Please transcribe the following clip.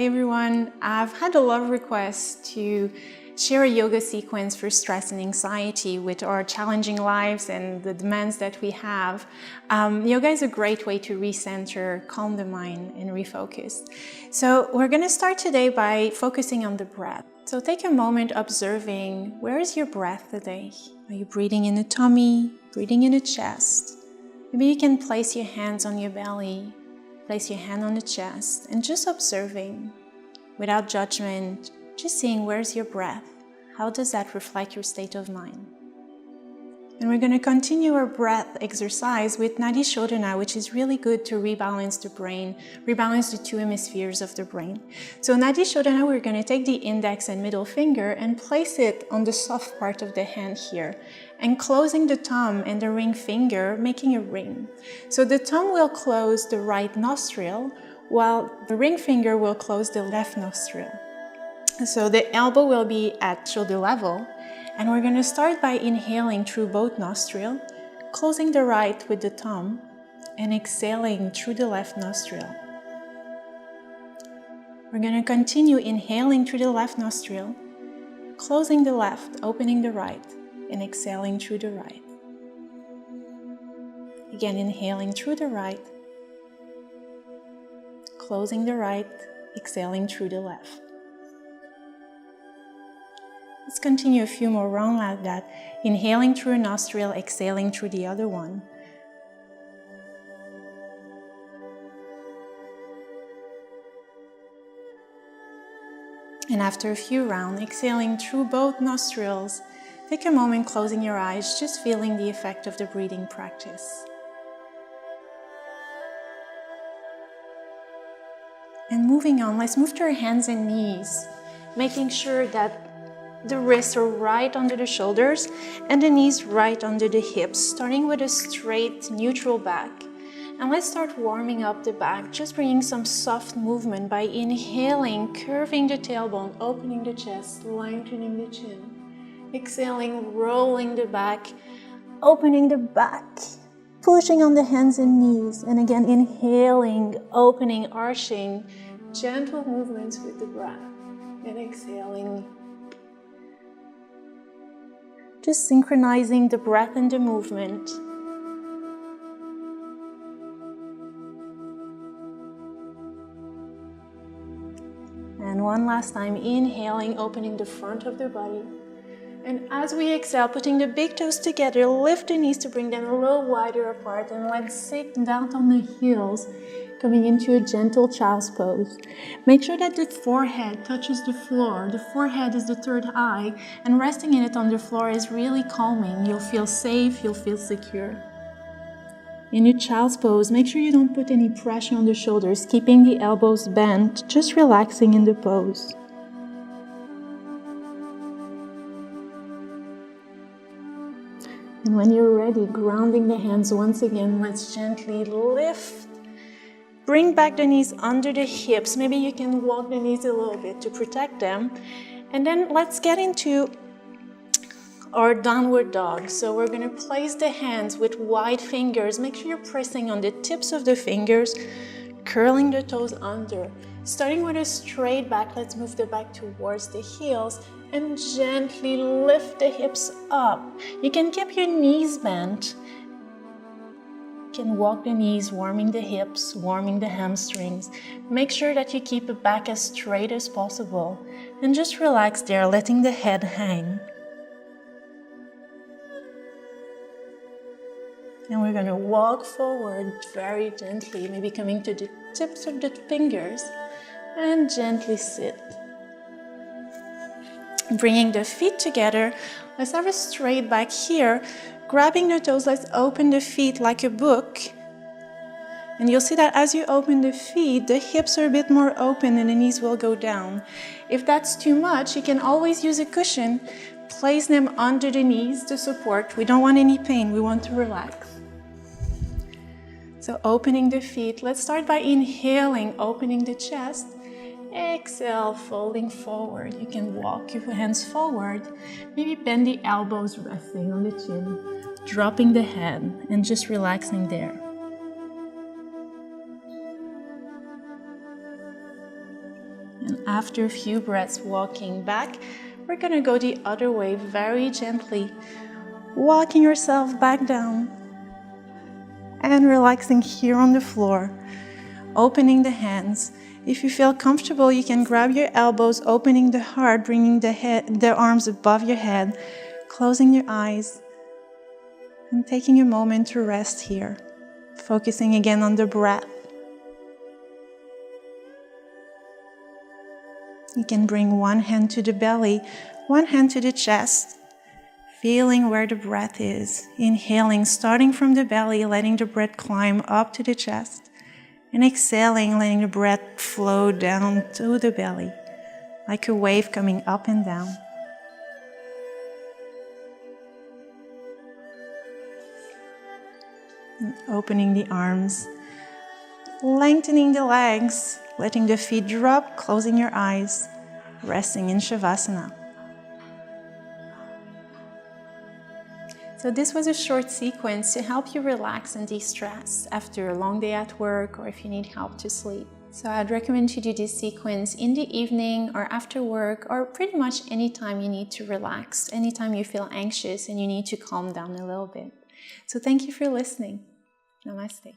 Hi everyone, I've had a lot of requests to share a yoga sequence for stress and anxiety with our challenging lives and the demands that we have. Yoga is a great way to recenter, calm the mind and refocus. So we're going to start today by focusing on the breath. So take a moment observing, where is your breath today? Are you breathing in the tummy, breathing in the chest? Maybe you can place your hands on your belly. Place your hand on the chest and just observing, without judgment, just seeing where's your breath. How does that reflect your state of mind? And we're going to continue our breath exercise with Nadi shodhana, which is really good to rebalance the brain, rebalance the two hemispheres of the brain. So Nadi shodhana, we're going to take the index and middle finger and place it on the soft part of the hand here, and closing the thumb and the ring finger, making a ring. So the thumb will close the right nostril, while the ring finger will close the left nostril. So the elbow will be at shoulder level, and we're going to start by inhaling through both nostrils, closing the right with the thumb, and exhaling through the left nostril. We're going to continue inhaling through the left nostril, closing the left, opening the right, and exhaling through the right. Again, inhaling through the right, closing the right, exhaling through the left. Let's continue a few more rounds like that. Inhaling through a nostril, exhaling through the other one. And after a few rounds, exhaling through both nostrils, take a moment closing your eyes, just feeling the effect of the breathing practice. And moving on, let's move to our hands and knees, making sure that the wrists are right under the shoulders and the knees right under the hips, starting with a straight, neutral back. And let's start warming up the back, just bringing some soft movement by inhaling, curving the tailbone, opening the chest, lengthening the chin. Exhaling, rolling the back, opening the back, pushing on the hands and knees. And again, inhaling, opening, arching, gentle movements with the breath. And exhaling. Just synchronizing the breath and the movement. And one last time, inhaling, opening the front of the body. And as we exhale, putting the big toes together, lift the knees to bring them a little wider apart, and let's sit down on the heels, coming into a gentle child's pose. Make sure that the forehead touches the floor. The forehead is the third eye, and resting in it on the floor is really calming. You'll feel safe, you'll feel secure. In your child's pose, make sure you don't put any pressure on the shoulders, keeping the elbows bent, just relaxing in the pose. And when you're ready, grounding the hands once again, let's gently lift. Bring back the knees under the hips. Maybe you can walk the knees a little bit to protect them. And then let's get into our downward dog. So we're going to place the hands with wide fingers. Make sure you're pressing on the tips of the fingers, curling the toes under. Starting with a straight back, let's move the back towards the heels and gently lift the hips up. You can keep your knees bent. You can walk the knees, warming the hips, warming the hamstrings. Make sure that you keep the back as straight as possible. And just relax there, letting the head hang. And we're going to walk forward very gently, maybe coming to the tips of the fingers, and gently sit. Bringing the feet together, let's have a straight back here. Grabbing the toes, let's open the feet like a book. And you'll see that as you open the feet, the hips are a bit more open and the knees will go down. If that's too much, you can always use a cushion. Place them under the knees to support. We don't want any pain, we want to relax. So opening the feet, let's start by inhaling, opening the chest. Exhale, folding forward. You can walk your hands forward. Maybe bend the elbows, resting on the chin. Dropping the head and just relaxing there. After a few breaths walking back, we're going to go the other way very gently, walking yourself back down and relaxing here on the floor, opening the hands. If you feel comfortable, you can grab your elbows, opening the heart, bringing the arms above your head, closing your eyes, and taking a moment to rest here, focusing again on the breath. You can bring one hand to the belly, one hand to the chest, feeling where the breath is. Inhaling, starting from the belly, letting the breath climb up to the chest. And exhaling, letting the breath flow down to the belly, like a wave coming up and down. And opening the arms, lengthening the legs, letting the feet drop, closing your eyes, resting in shavasana. So this was a short sequence to help you relax and de-stress after a long day at work or if you need help to sleep. So I'd recommend to do this sequence in the evening or after work or pretty much anytime you need to relax, anytime you feel anxious and you need to calm down a little bit. So thank you for listening. Namaste.